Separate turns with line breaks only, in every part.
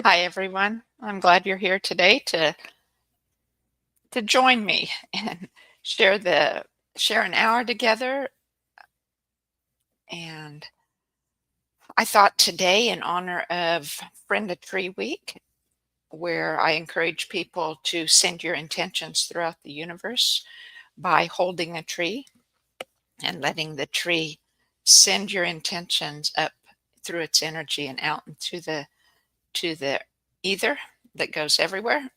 Hi, everyone. I'm glad you're here today to join me and share the share an hour together. And I thought today, in honor of Friend a Tree Week, where I encourage people to send your intentions throughout the universe by holding a tree and letting the tree send your intentions up through its energy and out into the ether that goes everywhere.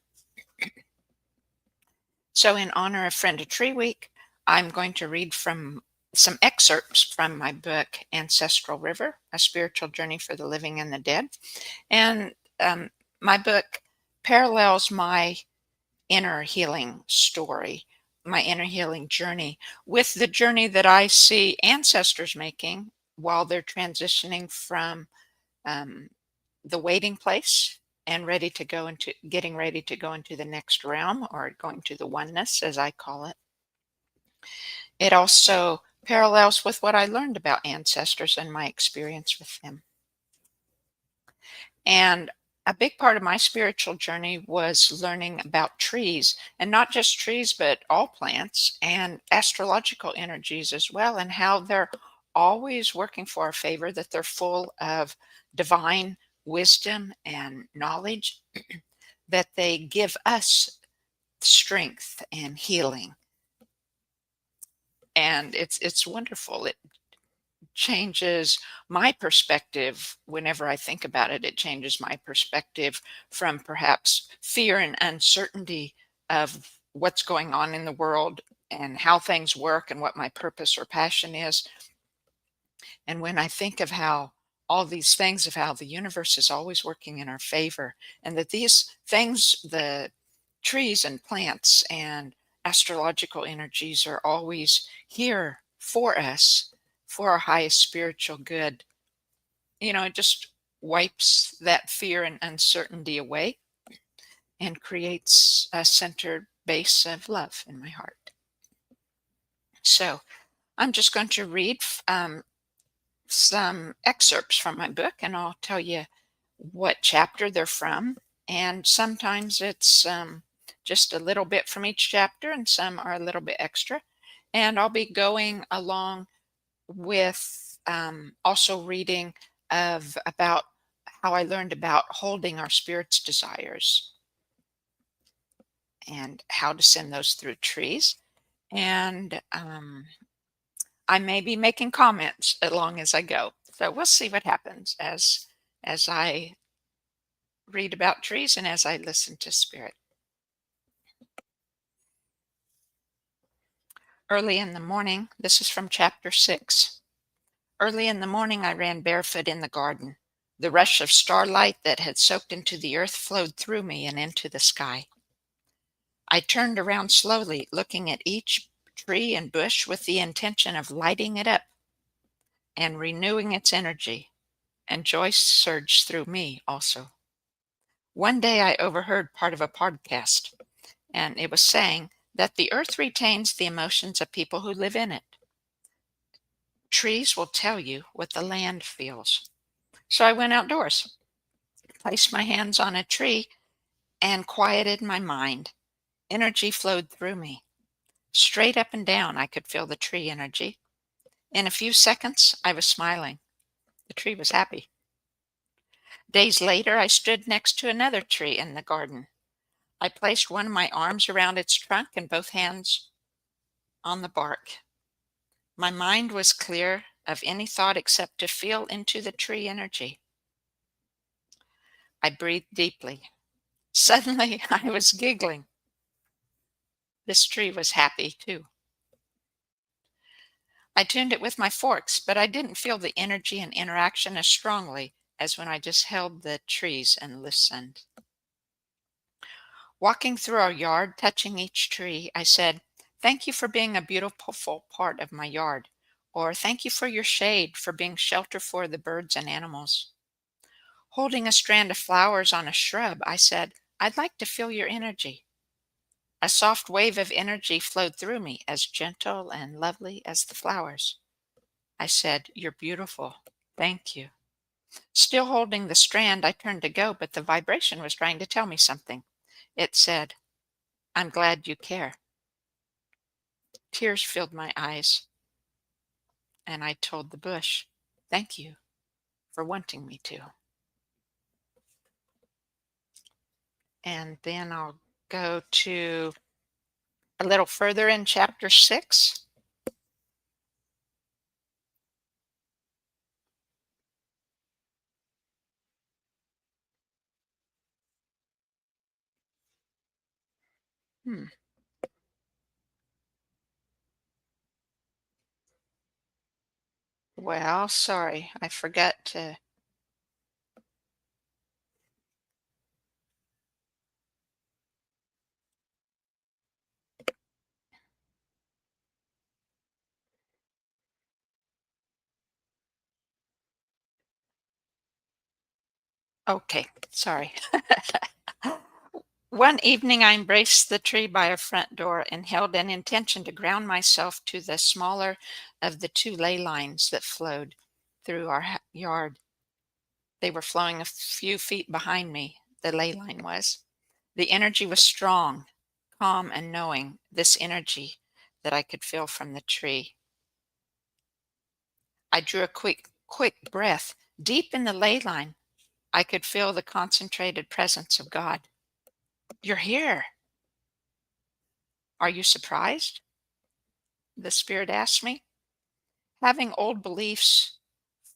So, in honor of Friend a Tree Week, I'm going to read from some excerpts from my book, Ancestral River, A Spiritual Journey for the Living and the Dead. And my book parallels my inner healing story, my inner healing journey, with the journey that I see ancestors making while they're transitioning from um, the waiting place and getting ready to go into the next realm, or going to the oneness, as I call it. It also parallels with what I learned about ancestors and my experience with them. And a big part of my spiritual journey was learning about trees, and not just trees, but all plants and astrological energies as well, and how they're always working for our favor, that they're full of divine wisdom and knowledge, that they give us strength and healing. And it's wonderful. It changes my perspective whenever I think about it. It changes my perspective from perhaps fear and uncertainty of what's going on in the world and how things work and what my purpose or passion is. And when I think of how all these things, of how the universe is always working in our favor, and that these things, the trees and plants and astrological energies, are always here for us, for our highest spiritual good, it just wipes that fear and uncertainty away and creates a centered base of love in my heart. So I'm just going to read some excerpts from my book, and I'll tell you what chapter they're from. And sometimes it's just a little bit from each chapter, and some are a little bit extra. And I'll be going along with also reading about how I learned about holding our spirit's desires and how to send those through trees. And I may be making comments along as I go. So we'll see what happens as I read about trees and as I listen to spirit. Early in the morning, this is from chapter 6. Early in the morning, I ran barefoot in the garden. The rush of starlight that had soaked into the earth flowed through me and into the sky. I turned around slowly, looking at each tree and bush with the intention of lighting it up and renewing its energy, and joy surged through me also. One day I overheard part of a podcast, and it was saying that the earth retains the emotions of people who live in it. Trees will tell you what the land feels. So I went outdoors, placed my hands on a tree, and quieted my mind. Energy flowed through me. Straight up and down, I could feel the tree energy. In a few seconds, I was smiling. The tree was happy. Days later, I stood next to another tree in the garden. I placed one of my arms around its trunk and both hands on the bark. My mind was clear of any thought except to feel into the tree energy. I breathed deeply. Suddenly, I was giggling. This tree was happy too. I tuned it with my forks, but I didn't feel the energy and interaction as strongly as when I just held the trees and listened. Walking through our yard, touching each tree, I said, "Thank you for being a beautiful part of my yard," or "Thank you for your shade, for being shelter for the birds and animals." Holding a strand of flowers on a shrub, I said, "I'd like to feel your energy." A soft wave of energy flowed through me, as gentle and lovely as the flowers. I said, "You're beautiful. Thank you." Still holding the strand, I turned to go, but the vibration was trying to tell me something. It said, "I'm glad you care." Tears filled my eyes, and I told the bush, "Thank you for wanting me to." And then I'll go to a little further in chapter 6. Hmm. Well, sorry, I forgot to. Okay, sorry. One evening, I embraced the tree by a front door and held an intention to ground myself to the smaller of the two ley lines that flowed through our yard. They were flowing a few feet behind me, the ley line was. The energy was strong, calm, and knowing, this energy that I could feel from the tree. I drew a quick breath. Deep in the ley line, I could feel the concentrated presence of God. "You're here. Are you surprised?" the Spirit asked me. Having old beliefs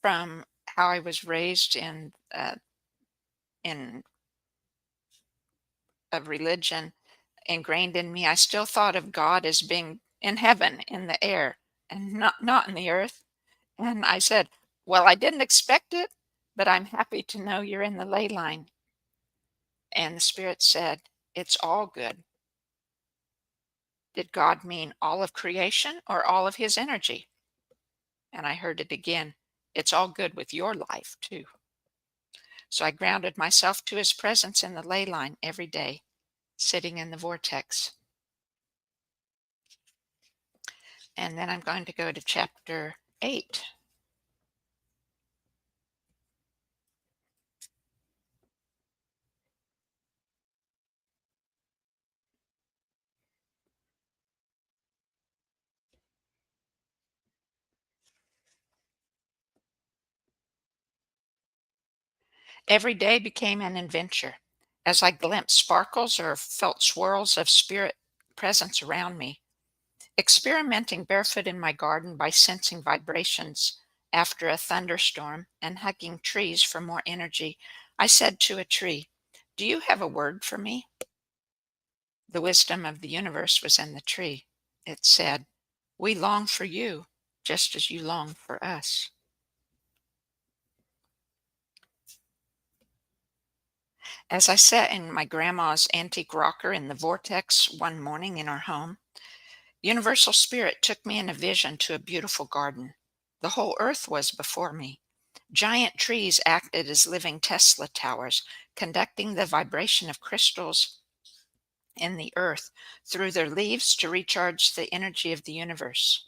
from how I was raised in a religion ingrained in me, I still thought of God as being in heaven, in the air, and not in the earth. And I said, "Well, I didn't expect it, but I'm happy to know you're in the ley line." And the Spirit said, "It's all good." Did God mean all of creation or all of his energy? And I heard it again. "It's all good with your life, too." So I grounded myself to his presence in the ley line every day, sitting in the vortex. And then I'm going to go to chapter 8. Every day became an adventure as I glimpsed sparkles or felt swirls of spirit presence around me. Experimenting barefoot in my garden by sensing vibrations after a thunderstorm and hugging trees for more energy, I said to a tree, "Do you have a word for me?" The wisdom of the universe was in the tree. It said, "We long for you just as you long for us." As I sat in my grandma's antique rocker in the vortex one morning in our home, Universal Spirit took me in a vision to a beautiful garden. The whole earth was before me. Giant trees acted as living Tesla towers, conducting the vibration of crystals in the earth through their leaves to recharge the energy of the universe.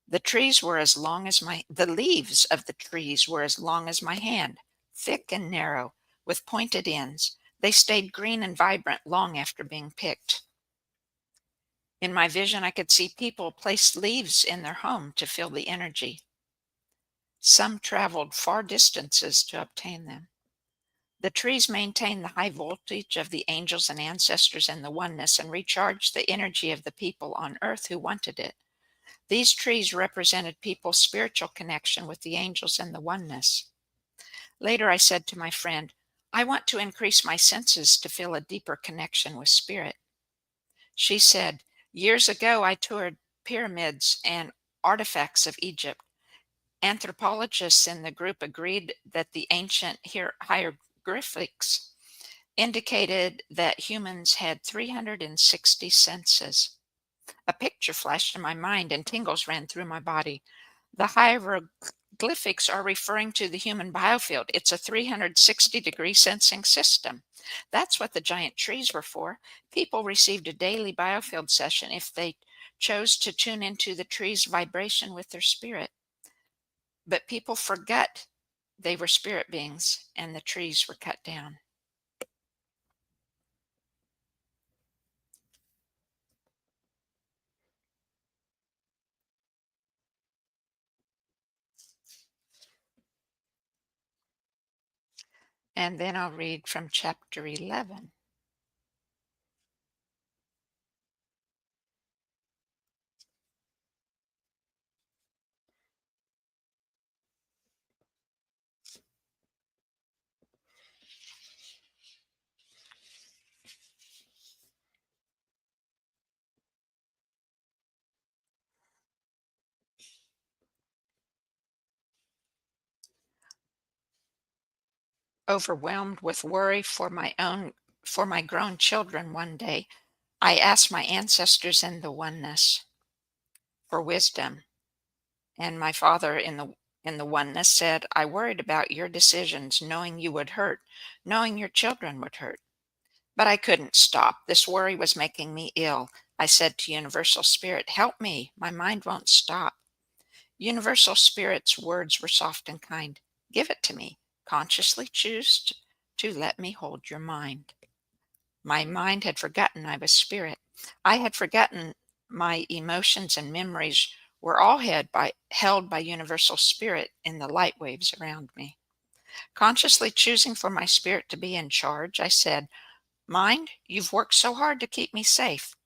The leaves of the trees were as long as my hand, thick and narrow, with pointed ends. They stayed green and vibrant long after being picked. In my vision, I could see people place leaves in their home to feel the energy. Some traveled far distances to obtain them. The trees maintained the high voltage of the angels and ancestors in the oneness and recharged the energy of the people on earth who wanted it. These trees represented people's spiritual connection with the angels and the oneness. Later, I said to my friend, "I want to increase my senses to feel a deeper connection with spirit." She said, "Years ago, I toured pyramids and artifacts of Egypt. Anthropologists in the group agreed that the ancient hieroglyphics indicated that humans had 360 senses. A picture flashed in my mind and tingles ran through my body. The hieroglyphics are referring to the human biofield. It's a 360-degree sensing system. That's what the giant trees were for. People received a daily biofield session if they chose to tune into the tree's vibration with their spirit. But people forget They were spirit beings, and the trees were cut down. And then I'll read from chapter 11. Overwhelmed with worry for my grown children one day, I asked my ancestors in the oneness for wisdom, and my father in the oneness said, "I worried about your decisions, knowing you would hurt, knowing your children would hurt. But I couldn't stop. This worry was making me ill. I said to Universal Spirit, help me. My mind won't stop." Universal Spirit's words were soft and kind. "Give it to me. Consciously choose to let me hold your mind." My mind had forgotten I was spirit. I had forgotten my emotions and memories were all held by Universal Spirit in the light waves around me. Consciously choosing for my spirit to be in charge, I said, "Mind, you've worked so hard to keep me safe.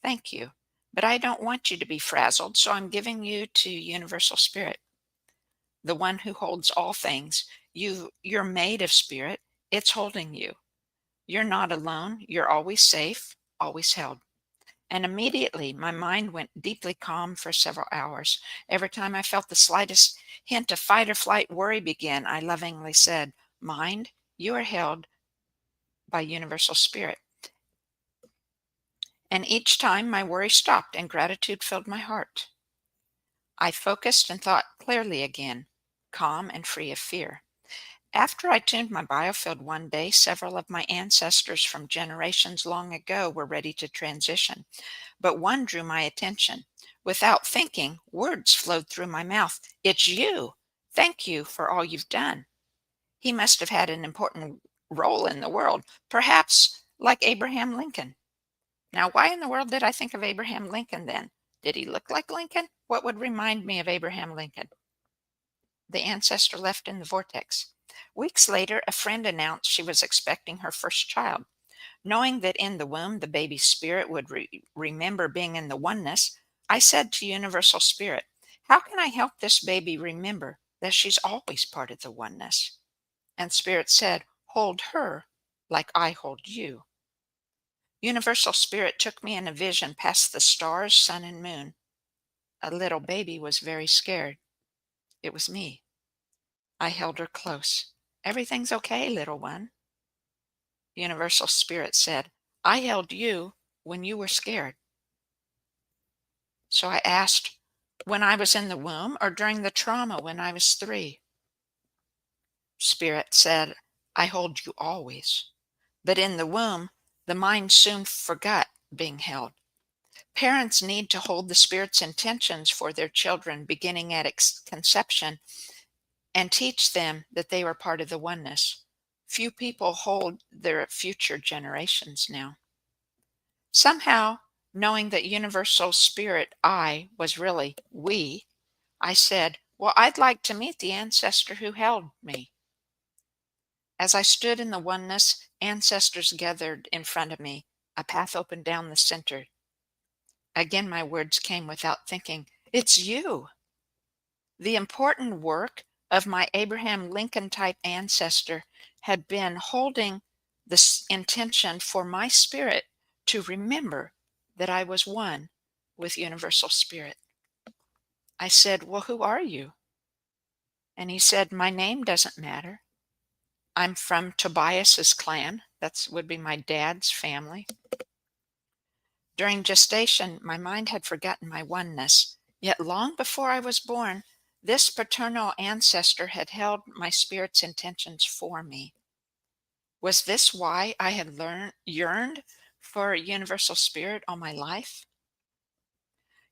Thank you. But I don't want you to be frazzled, so I'm giving you to Universal Spirit, the one who holds all things. You're made of spirit. It's holding you. You're not alone. You're always safe, always held." And immediately my mind went deeply calm for several hours. Every time I felt the slightest hint of fight or flight worry begin, I lovingly said, "Mind, you are held by Universal Spirit." And each time my worry stopped and gratitude filled my heart. I focused and thought clearly again, calm and free of fear. After I tuned my biofield one day, several of my ancestors from generations long ago were ready to transition, but one drew my attention. Without thinking, words flowed through my mouth. "It's you. Thank you for all you've done." He must have had an important role in the world, perhaps like Abraham Lincoln. Now, why in the world did I think of Abraham Lincoln then? Did he look like Lincoln? What would remind me of Abraham Lincoln? The ancestor left in the vortex. Weeks later, a friend announced she was expecting her first child. Knowing that in the womb the baby's spirit would remember being in the oneness, I said to Universal Spirit, "How can I help this baby remember that she's always part of the oneness?" And Spirit said, "Hold her like I hold you." Universal Spirit took me in a vision past the stars, sun, and moon. A little baby was very scared. It was me. I held her close. "Everything's okay, little one." Universal Spirit said, "I held you when you were scared." So I asked, "When I was in the womb or during the trauma when I was 3?" Spirit said, "I hold you always. But in the womb, the mind soon forgot being held. Parents need to hold the Spirit's intentions for their children beginning at conception and teach them that they were part of the oneness. Few people hold their future generations now." Somehow, knowing that Universal Spirit I was really we, I said, "Well, I'd like to meet the ancestor who held me." As I stood in the oneness, ancestors gathered in front of me. A path opened down the center. Again, my words came without thinking. "It's you." The important work of my Abraham Lincoln type ancestor had been holding this intention for my spirit to remember that I was one with Universal Spirit. I said, "Well, who are you?" And he said, "My name doesn't matter. I'm from Tobias's clan." That would be my dad's family. During gestation, my mind had forgotten my oneness. Yet long before I was born, this paternal ancestor had held my spirit's intentions for me. Was this why I had yearned for Universal Spirit all my life?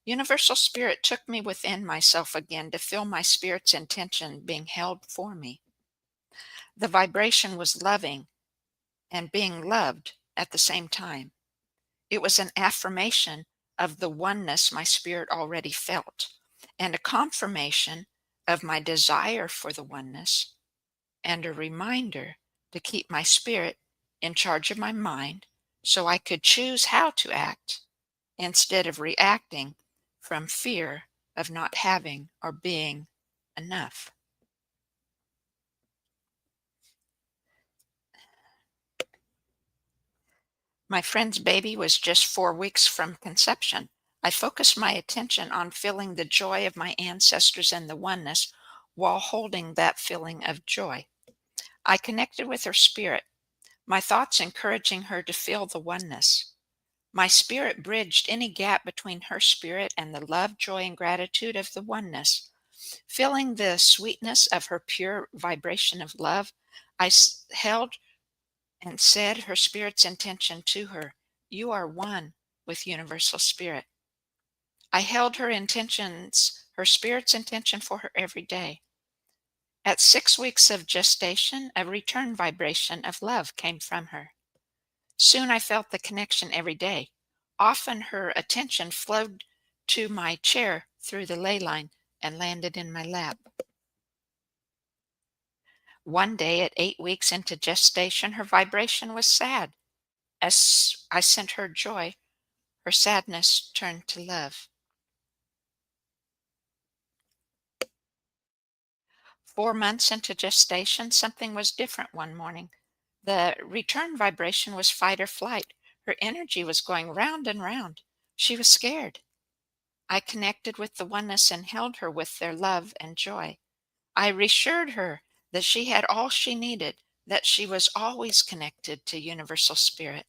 Universal Spirit took me within myself again to feel my spirit's intention being held for me. The vibration was loving and being loved at the same time. It was an affirmation of the oneness my spirit already felt, and a confirmation of my desire for the oneness, and a reminder to keep my spirit in charge of my mind so I could choose how to act instead of reacting from fear of not having or being enough. My friend's baby was just 4 weeks from conception. I focused my attention on feeling the joy of my ancestors and the oneness while holding that feeling of joy. I connected with her spirit, my thoughts encouraging her to feel the oneness. My spirit bridged any gap between her spirit and the love, joy, and gratitude of the oneness. Feeling the sweetness of her pure vibration of love, held and said her spirit's intention to her. You are one with Universal Spirit. I held her spirit's intention for her every day. At 6 weeks of gestation, a return vibration of love came from her. Soon I felt the connection every day. Often her attention flowed to my chair through the ley line and landed in my lap. One day at 8 weeks into gestation, her vibration was sad. As I sent her joy, her sadness turned to love. 4 months into gestation, something was different one morning. The return vibration was fight or flight. Her energy was going round and round. She was scared. I connected with the oneness and held her with their love and joy. I reassured her that she had all she needed, that she was always connected to Universal Spirit,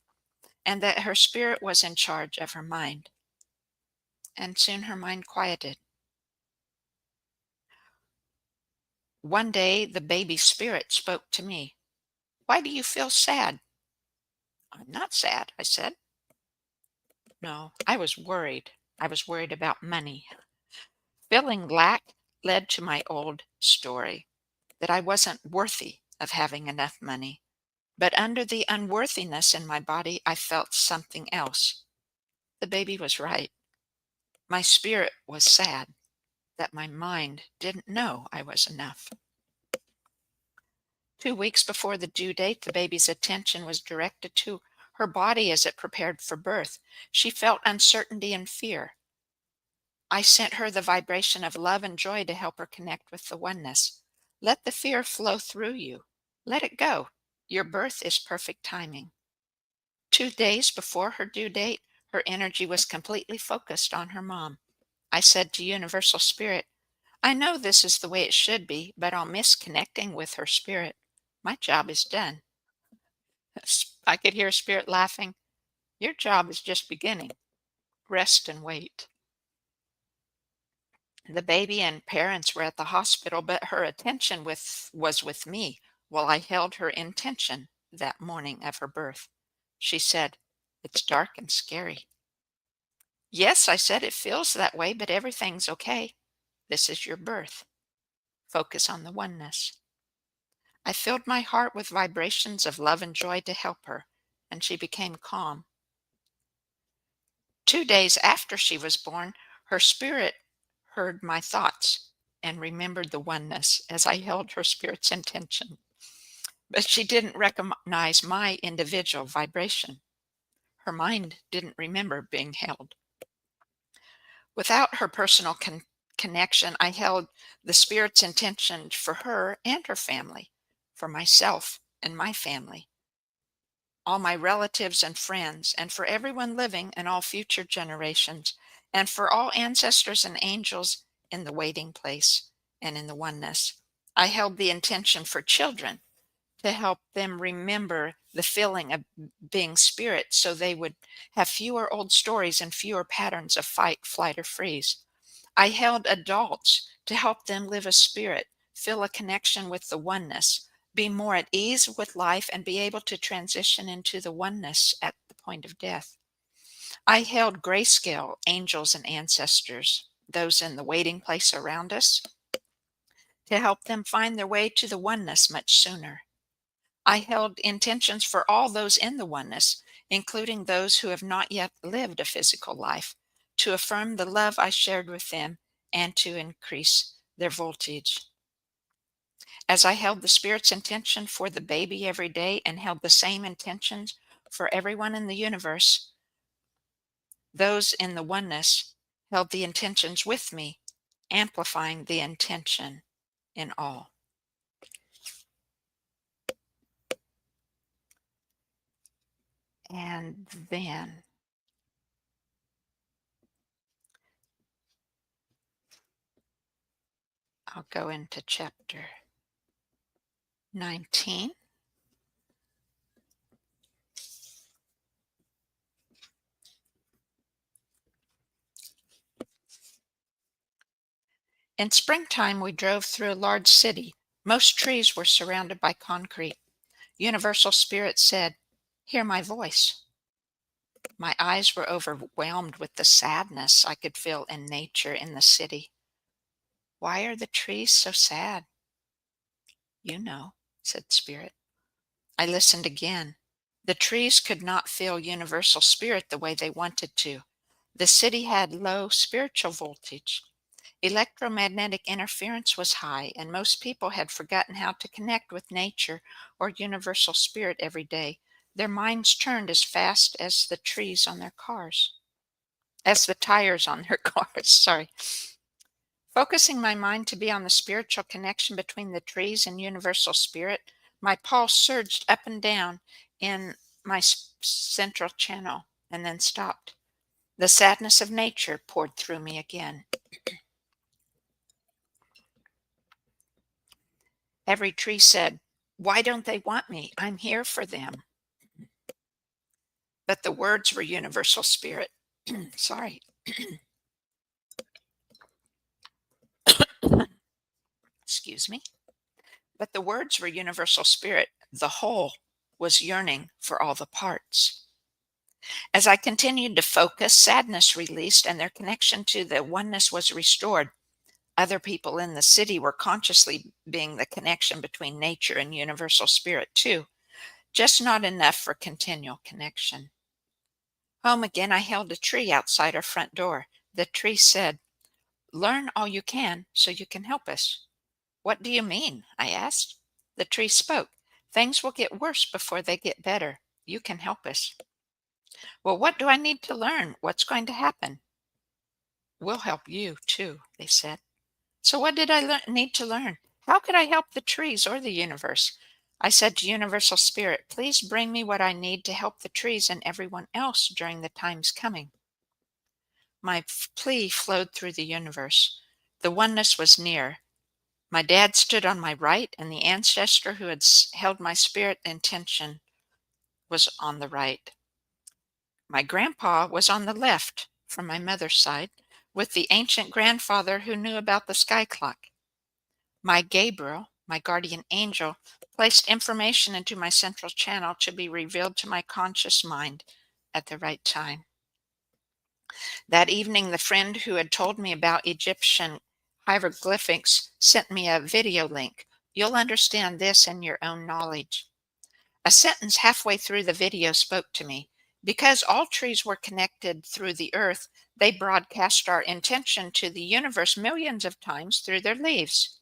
and that her spirit was in charge of her mind. And soon her mind quieted. One day, the baby spirit spoke to me. Why do you feel sad? I'm not sad, I said. No, I was worried. I was worried about money. Feeling lack led to my old story that I wasn't worthy of having enough money. But under the unworthiness in my body, I felt something else. The baby was right. My spirit was sad that my mind didn't know I was enough. 2 weeks before the due date, the baby's attention was directed to her body as it prepared for birth. She felt uncertainty and fear. I sent her the vibration of love and joy to help her connect with the oneness. Let the fear flow through you. Let it go. Your birth is perfect timing. 2 days before her due date, her energy was completely focused on her mom. I said to Universal Spirit, I know this is the way it should be, but I'll miss connecting with her spirit. My job is done. I could hear Spirit laughing. Your job is just beginning. Rest and wait. The baby and parents were at the hospital, but her attention was with me while I held her intention that morning of her birth. She said, It's dark and scary. Yes, I said, it feels that way, but everything's okay. This is your birth. Focus on the oneness. I filled my heart with vibrations of love and joy to help her, and she became calm. 2 days after she was born, her spirit heard my thoughts and remembered the oneness as I held her spirit's intention. But she didn't recognize my individual vibration. Her mind didn't remember being held. Without her personal connection, I held the spirit's intention for her and her family, for myself and my family, all my relatives and friends, and for everyone living and all future generations, and for all ancestors and angels in the waiting place and in the oneness. I held the intention for children to help them remember the feeling of being spirit so they would have fewer old stories and fewer patterns of fight, flight, or freeze. I held adults to help them live a spirit, feel a connection with the oneness, be more at ease with life, and be able to transition into the oneness at the point of death. I held grayscale angels and ancestors, those in the waiting place around us, to help them find their way to the oneness much sooner. I held intentions for all those in the oneness, including those who have not yet lived a physical life, to affirm the love I shared with them and to increase their voltage. As I held the Spirit's intention for the baby every day and held the same intentions for everyone in the universe, those in the oneness held the intentions with me, amplifying the intention in all. And then I'll go into chapter 19. In springtime, we drove through a large city. Most trees were surrounded by concrete. Universal Spirit said, "Hear my voice." My eyes were overwhelmed with the sadness I could feel in nature in the city. "Why are the trees so sad?" "You know," said Spirit. I listened again. The trees could not feel Universal Spirit the way they wanted to. The city had low spiritual voltage. Electromagnetic interference was high, and most people had forgotten how to connect with nature or Universal Spirit every day. Their minds turned as fast as the trees on their cars, as the tires on their cars. Sorry. Focusing my mind to be on the spiritual connection between the trees and Universal Spirit, my pulse surged up and down in my central channel and then stopped. The sadness of nature poured through me again. Every tree said, "Why don't they want me? I'm here for them." But the words were Universal Spirit. Sorry. Excuse me. But the words were Universal Spirit. The whole was yearning for all the parts. As I continued to focus, sadness released and their connection to the oneness was restored. Other people in the city were consciously being the connection between nature and Universal Spirit, too, just not enough for continual connection. Home again, I held a tree outside our front door. The tree said, "Learn all you can so you can help us." "What do you mean?" I asked. The tree spoke. "Things will get worse before they get better. You can help us." "Well, what do I need to learn? What's going to happen?" "We'll help you, too," they said. So what did I need to learn? How could I help the trees or the universe? I said to Universal Spirit, "Please bring me what I need to help the trees and everyone else during the times coming." My plea flowed through the universe. The oneness was near. My dad stood on my right, and the ancestor who had held my spirit intention was on the right. My grandpa was on the left, from my mother's side, with the ancient grandfather who knew about the sky clock. My Gabriel, my guardian angel, placed information into my central channel to be revealed to my conscious mind at the right time. That evening, the friend who had told me about Egyptian hieroglyphics sent me a video link. You'll understand this in your own knowledge. A sentence halfway through the video spoke to me. Because all trees were connected through the earth, they broadcast our intention to the universe millions of times through their leaves.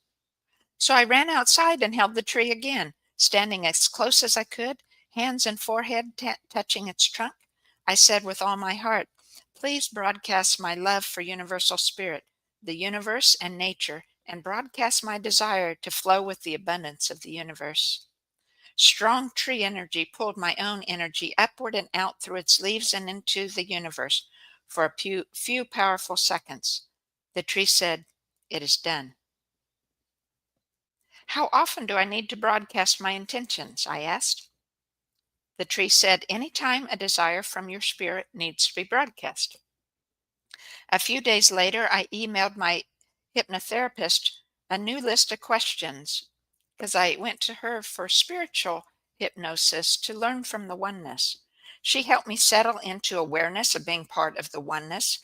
So I ran outside and held the tree again, standing as close as I could, hands and forehead touching its trunk. I said with all my heart, "Please broadcast my love for Universal Spirit, the universe, and nature, and broadcast my desire to flow with the abundance of the universe." Strong tree energy pulled my own energy upward and out through its leaves and into the universe for a few powerful seconds. The tree said, "It is done." "How often do I need to broadcast my intentions?" I asked. The tree said, "Any time a desire from your spirit needs to be broadcast." A few days later, I emailed my hypnotherapist a new list of questions because I went to her for spiritual hypnosis to learn from the oneness. She helped me settle into awareness of being part of the oneness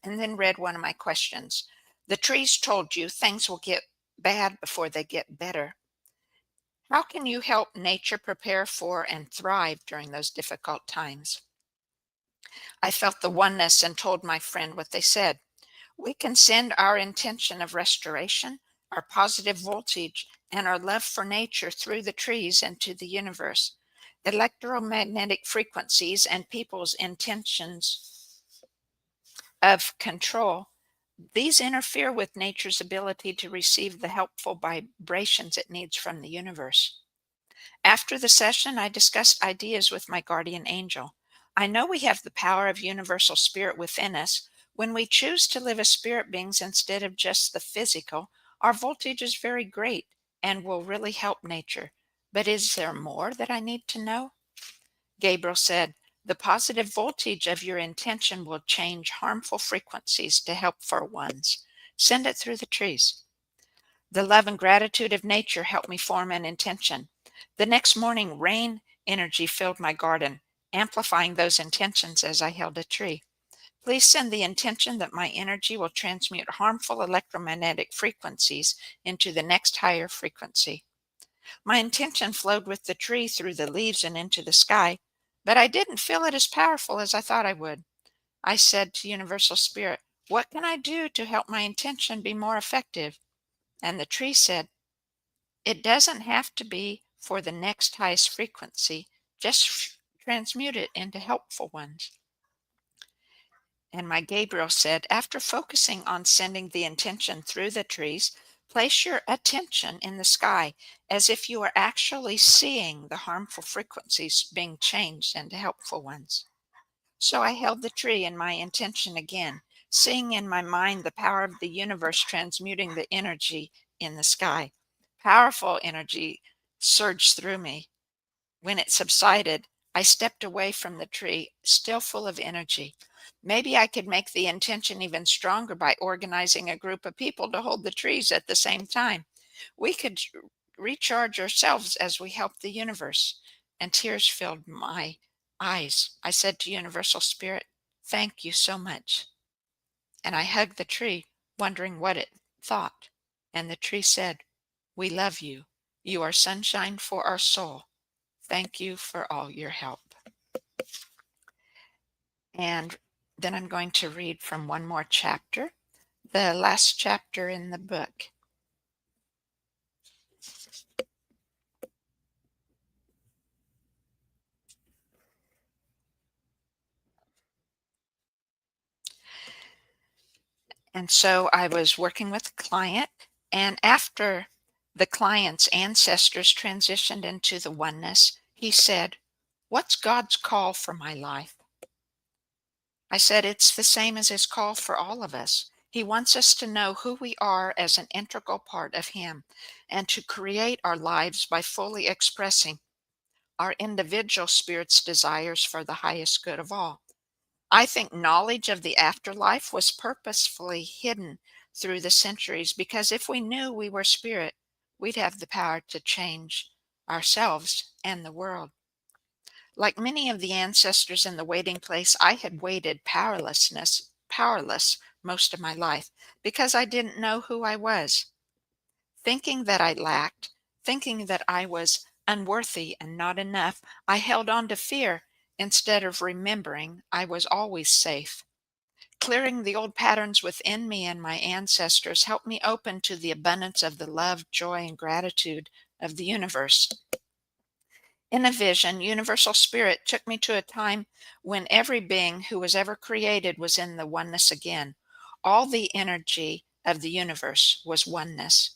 and then read one of my questions. "The trees told you things will get bad before they get better. How can you help nature prepare for and thrive during those difficult times? I felt the oneness and told my friend what they said. We can send our intention of restoration, our positive voltage, and our love for nature through the trees into the universe. Electromagnetic frequencies and people's intentions of control, these interfere with nature's ability to receive the helpful vibrations it needs from the universe. After the session, I discussed ideas with my guardian angel. I know we have the power of universal spirit within us. When we choose to live as spirit beings instead of just the physical, our voltage is very great and will really help nature. But is there more that I need to know? Gabriel said, the positive voltage of your intention will change harmful frequencies to helpful ones. Send it through the trees. The love and gratitude of nature helped me form an intention. The next morning, rain energy filled my garden, amplifying those intentions as I held a tree. Please send the intention that my energy will transmute harmful electromagnetic frequencies into the next higher frequency. My intention flowed with the tree through the leaves and into the sky, but I didn't feel it as powerful as I thought I would. I said to Universal Spirit, what can I do to help my intention be more effective? And the tree said, it doesn't have to be for the next highest frequency, just transmute it into helpful ones. And my Gabriel said, after focusing on sending the intention through the trees, place your attention in the sky as if you are actually seeing the harmful frequencies being changed into helpful ones. So I held the tree in my intention again, seeing in my mind the power of the universe transmuting the energy in the sky. Powerful energy surged through me. When it subsided, I stepped away from the tree, still full of energy. Maybe I could make the intention even stronger by organizing a group of people to hold the trees at the same time. We could recharge ourselves as we help the universe. And tears filled my eyes. I said to Universal Spirit, thank you so much. And I hugged the tree, wondering what it thought. And the tree said, we love you. You are sunshine for our soul. Thank you for all your help. And then I'm going to read from one more chapter, the last chapter in the book. And so I was working with a client, and after the client's ancestors transitioned into the oneness, he said, what's God's call for my life? I said, it's the same as his call for all of us. He wants us to know who we are as an integral part of him and to create our lives by fully expressing our individual spirit's desires for the highest good of all. I think knowledge of the afterlife was purposefully hidden through the centuries because if we knew we were spirit, we'd have the power to change ourselves and the world. Like many of the ancestors in the waiting place, I had waited powerless most of my life because I didn't know who I was. Thinking that I lacked, thinking that I was unworthy and not enough, I held on to fear instead of remembering I was always safe. Clearing the old patterns within me and my ancestors helped me open to the abundance of the love, joy, and gratitude of the universe. In a vision, Universal Spirit took me to a time when every being who was ever created was in the oneness again. All the energy of the universe was oneness.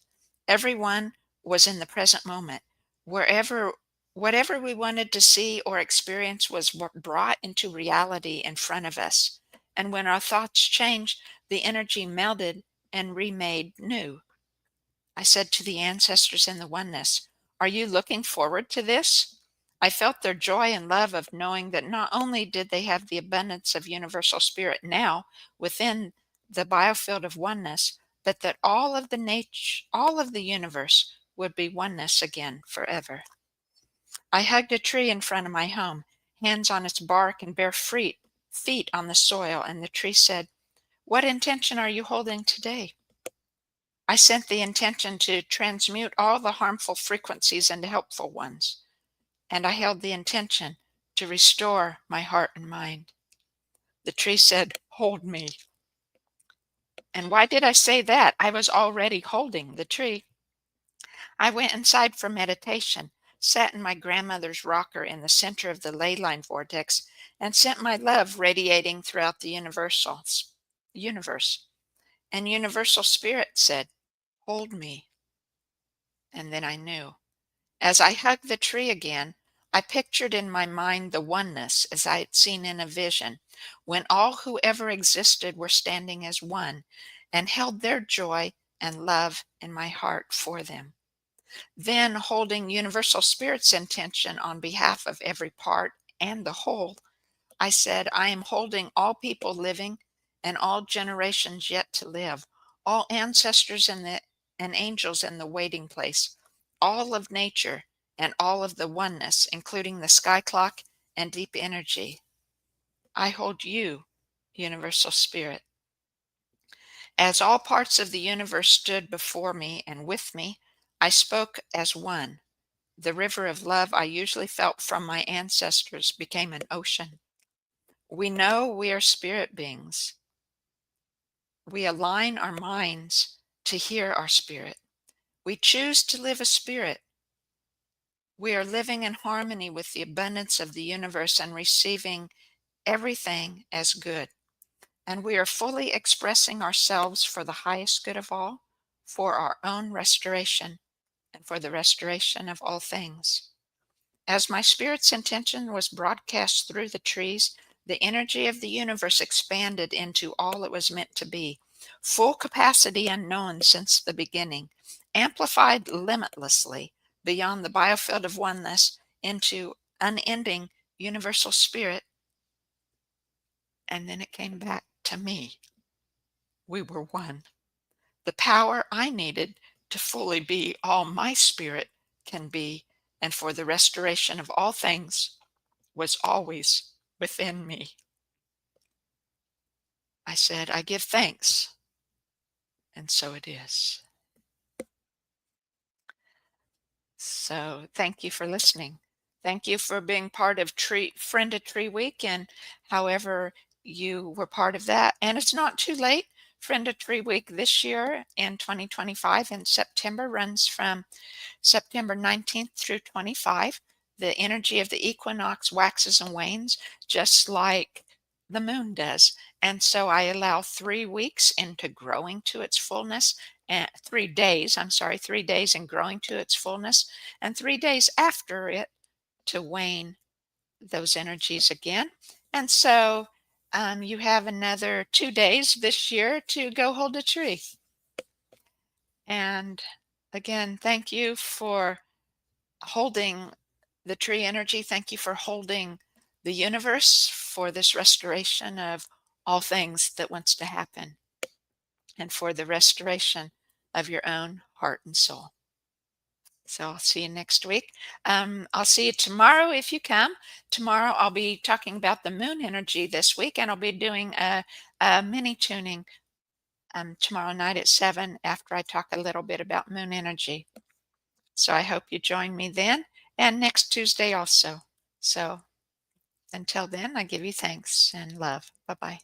Everyone was in the present moment. Wherever, whatever we wanted to see or experience was brought into reality in front of us. And when our thoughts changed, the energy melded and remade new. I said to the ancestors in the oneness, are you looking forward to this? I felt their joy and love of knowing that not only did they have the abundance of universal spirit now within the biofield of oneness, but that all of the universe would be oneness again forever. I hugged a tree in front of my home, hands on its bark and bare feet on the soil, and the tree said, what intention are you holding today? I sent the intention to transmute all the harmful frequencies into helpful ones, and I held the intention to restore my heart and mind. The tree said, "Hold me." And why did I say that? I was already holding the tree. I went inside for meditation, sat in my grandmother's rocker in the center of the ley line vortex, and sent my love radiating throughout the universe. And Universal Spirit said, "Hold me." And then I knew. As I hugged the tree again, I pictured in my mind the oneness as I had seen in a vision, when all who ever existed were standing as one, and held their joy and love in my heart for them. Then, holding Universal Spirit's intention on behalf of every part and the whole, I said, "I am holding all people living and all generations yet to live, all ancestors and angels in the waiting place, all of nature and all of the oneness, including the sky clock and deep energy. I hold you, Universal Spirit." As all parts of the universe stood before me and with me, I spoke as one. The river of love I usually felt from my ancestors became an ocean. We know we are spirit beings. We align our minds to hear our spirit. We choose to live a spirit. We are living in harmony with the abundance of the universe and receiving everything as good. And we are fully expressing ourselves for the highest good of all, for our own restoration, and for the restoration of all things. As my spirit's intention was broadcast through the trees, the energy of the universe expanded into all it was meant to be, full capacity unknown since the beginning, amplified limitlessly beyond the biofield of oneness into unending universal spirit. And then it came back to me. We were one. The power I needed to fully be all my spirit can be, and for the restoration of all things, was always within me. I said, "I give thanks," and so it is. So thank you for listening. Thank you for being part of Friend a Tree Week, and however you were part of that. And it's not too late. Friend a Tree Week this year in 2025 in September runs from September 19th through 25. The energy of the equinox waxes and wanes just like the moon does. And so I allow 3 weeks into growing to its fullness, and 3 days, 3 days in growing to its fullness, and 3 days after it to wane those energies again. And so you have another 2 days this year to go hold a tree. And again, thank you for holding the tree energy. Thank you for holding the universe for this restoration of all things that wants to happen, and for the restoration of your own heart and soul. So I'll see you next week. I'll see you tomorrow if you come. Tomorrow I'll be talking about the moon energy this week, and I'll be doing a mini tuning tomorrow night at 7 after I talk a little bit about moon energy. So I hope you join me then, and next Tuesday also. So until then, I give you thanks and love. Bye-bye.